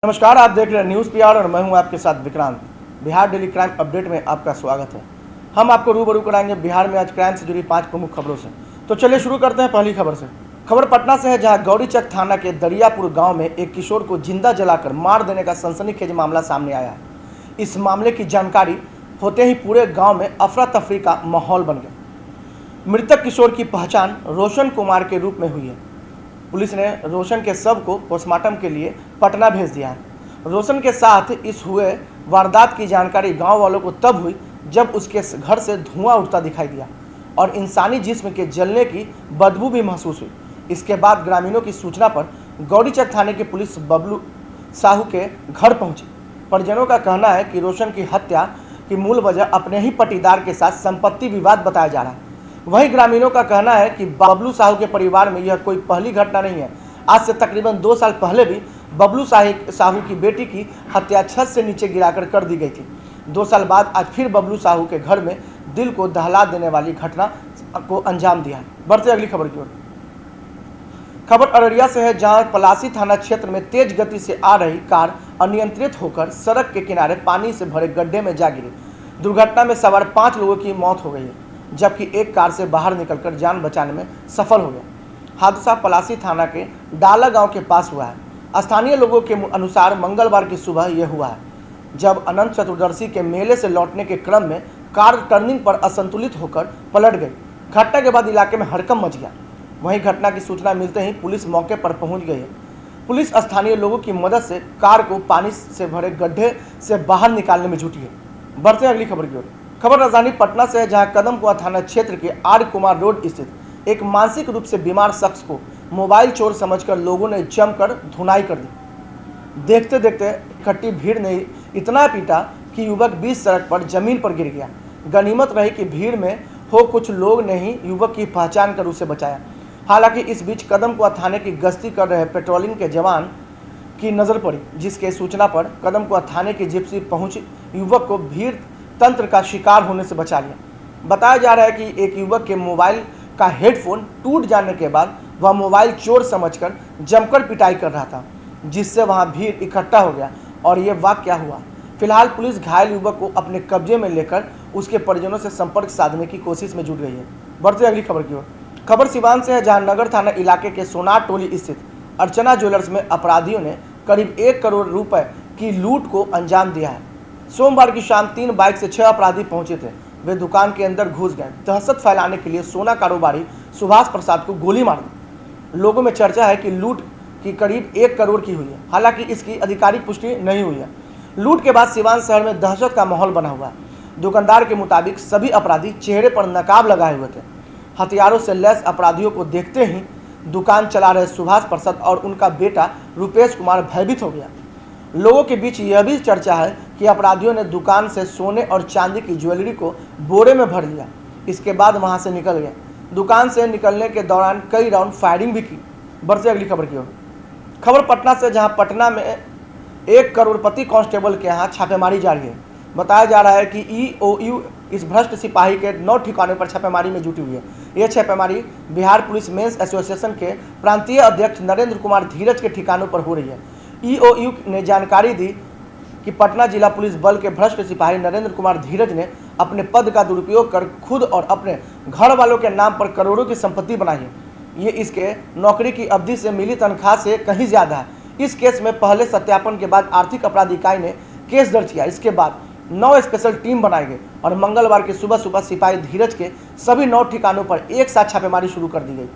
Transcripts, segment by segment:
नमस्कार, आप देख रहे हैं न्यूज़ पीआर और मैं हूं आपके साथ Vikrant. Bihar daily crime update में आपका स्वागत है। हम आपको रूबरू कराएंगे बिहार में आज क्राइम से जुड़ी 5 प्रमुख खबरों से। तो चलिए शुरू करते हैं पहली खबर से। खबर पटना से है, जहां गौरीचक थाना के दरियापुर गांव में एक किशोर को जिंदा जलाकर मार देने का सनसनीखेज मामला सामने आया है। इस मामले की जानकारी होते ही पूरे गाँव में अफरा तफरी का माहौल बन गया। मृतक किशोर की पहचान रोशन कुमार के रूप में हुई है। पुलिस ने रोशन के शव को पोस्टमार्टम के लिए पटना भेज दिया है। रोशन के साथ इस हुए वारदात की जानकारी गांव वालों को तब हुई जब उसके घर से धुआं उठता दिखाई दिया और इंसानी जिस्म के जलने की बदबू भी महसूस हुई। इसके बाद ग्रामीणों की सूचना पर गौरीचक थाने की पुलिस बबलू साहू के घर पहुंची। परिजनों का कहना है कि रोशन की हत्या की मूल वजह अपने ही पटीदार के साथ संपत्ति विवाद बताया जा रहा है। वहीं ग्रामीणों का कहना है कि बबलू साहू के परिवार में यह कोई पहली घटना नहीं है। आज से तकरीबन 2 साल पहले भी बबलू साहू की बेटी की हत्या छत से नीचे गिराकर कर दी गई थी। 2 साल बाद आज फिर बबलू साहू के घर में दिल को दहला देने वाली घटना को अंजाम दिया है। बढ़ते अगली खबर की ओर। खबर अररिया से है, जहां पलासी थाना क्षेत्र में तेज गति से आ रही कार अनियंत्रित होकर सड़क के किनारे पानी से भरे गड्ढे में जा गिरी। दुर्घटना में सवार 5 लोगों की मौत हो गई है, जबकि एक कार से बाहर निकलकर जान बचाने में सफल हो गया। हादसा पलासी थाना के डाला गांव के पास हुआ है। स्थानीय लोगों के अनुसार मंगलवार की सुबह यह हुआ है, जब अनंत चतुर्दशी के मेले से लौटने के क्रम में कार टर्निंग पर असंतुलित होकर पलट गई। घटना के बाद इलाके में हड़कंप मच गया। वहीं घटना की सूचना मिलते ही पुलिस मौके पर पहुंच गई है। पुलिस स्थानीय लोगों की मदद से कार को पानी से भरे गड्ढे से बाहर निकालने में जुटी है। बढ़ते अगली खबर की ओर। खबर राजधानी पटना से है, जहां कदमकुआं थाना क्षेत्र के आर कुमार रोड स्थित एक मानसिक रूप से बीमार शख्स को मोबाइल चोर समझकर लोगों ने जमकर धुनाई कर दी। देखते देखते इकट्ठी भीड़ ने इतना पीटा कि युवक बीच सड़क पर जमीन पर गिर गया। गनीमत रही कि भीड़ में हो कुछ लोग ने ही युवक की पहचान कर उसे बचाया। हालांकि इस बीच कदमकुआं थाने की गश्ती कर रहे पेट्रोलिंग के जवान की नजर पड़ी, जिसके सूचना पर कदमकुआं थाने की जिप्सी पहुंच युवक को भीड़ तंत्र का शिकार होने से बचा लिया। बताया जा रहा है कि एक युवक के मोबाइल का हेडफोन टूट जाने के बाद वह मोबाइल चोर समझकर जमकर पिटाई कर रहा था, जिससे वहां भीड़ इकट्ठा हो गया और ये वाकया हुआ। फिलहाल पुलिस घायल युवक को अपने कब्जे में लेकर उसके परिजनों से संपर्क साधने की कोशिश में जुट गई है। बढ़ते अगली खबर की ओर। खबर सिवान से है, जहां नगर थाना इलाके के सोनार टोली स्थित अर्चना ज्वेलर्स में अपराधियों ने करीब 1 करोड़ रुपए की लूट को अंजाम दिया है। सोमवार की शाम 3 बाइक से 6 अपराधी पहुंचे थे। वे दुकान के अंदर घुस गए। दहशत फैलाने के लिए सोना कारोबारी सुभाष प्रसाद को गोली मार दी। लोगों में चर्चा है कि लूट की करीब 1 करोड़ की हुई है। हालांकि इसकी आधिकारिक पुष्टि नहीं हुई है। लूट के बाद सिवान शहर में दहशत का माहौल बना हुआ है। दुकानदार के मुताबिक सभी अपराधी चेहरे पर नकाब लगाए हुए थे। हथियारों से लैस अपराधियों को देखते ही दुकान चला रहे सुभाष प्रसाद और उनका बेटा रुपेश कुमार भयभीत हो गया। लोगों के बीच यह भी चर्चा है कि अपराधियों ने दुकान से सोने और चांदी की ज्वेलरी को बोरे में भर लिया। इसके बाद वहां से निकल गए। दुकान से निकलने के दौरान कई राउंड फायरिंग भी की। बढ़ते अगली खबर की ओर। खबर पटना से, जहां पटना में एक करोड़पति कांस्टेबल के यहाँ छापेमारी जारी है। बताया जा रहा है कि ईओयू इस भ्रष्ट सिपाही के 9 ठिकानों पर छापेमारी में जुटी हुई है। यह छापेमारी बिहार पुलिस मेंस एसोसिएशन के प्रांतीय अध्यक्ष नरेंद्र कुमार धीरज के ठिकानों पर हो रही है। ईओयू ने जानकारी दी कि पटना जिला पुलिस बल के भ्रष्ट सिपाही नरेंद्र कुमार धीरज ने अपने पद का दुरुपयोग कर खुद और अपने घर वालों के नाम पर करोड़ों की संपत्ति बनाई है। ये इसके नौकरी की अवधि से मिली तनख्वाह से कहीं ज्यादा है। इस केस में पहले सत्यापन के बाद आर्थिक अपराध इकाई ने केस दर्ज किया। इसके बाद 9 स्पेशल टीम बनाई गई और मंगलवार की सुबह सुबह सिपाही धीरज के सभी 9 ठिकानों पर एक साथ छापेमारी शुरू कर दी गई।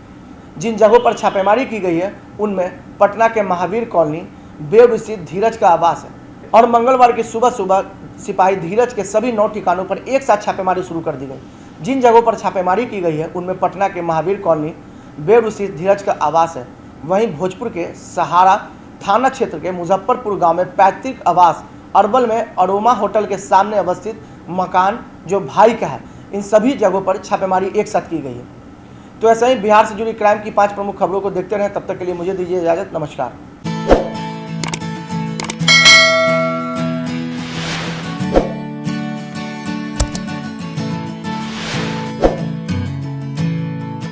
जिन जगहों पर छापेमारी की गई है उनमें पटना के महावीर कॉलोनी, बेउर स्थित धीरज का आवास है और मंगलवार की सुबह सुबह सिपाही धीरज के सभी 9 ठिकानों पर एक साथ छापेमारी शुरू कर दी गई। जिन जगहों पर छापेमारी की गई है उनमें पटना के महावीर कॉलोनी, बेउर स्थित धीरज का आवास है। वहीं भोजपुर के सहारा थाना क्षेत्र के मुजफ्फरपुर गांव में पैतृक आवास, अरबल में अरोमा होटल के सामने अवस्थित मकान जो भाई का है, इन सभी जगहों पर छापेमारी एक साथ की गई है। तो ऐसे ही बिहार से जुड़ी क्राइम की 5 प्रमुख खबरों को देखते रहें। तब तक के लिए मुझे दीजिए इजाजत। नमस्कार।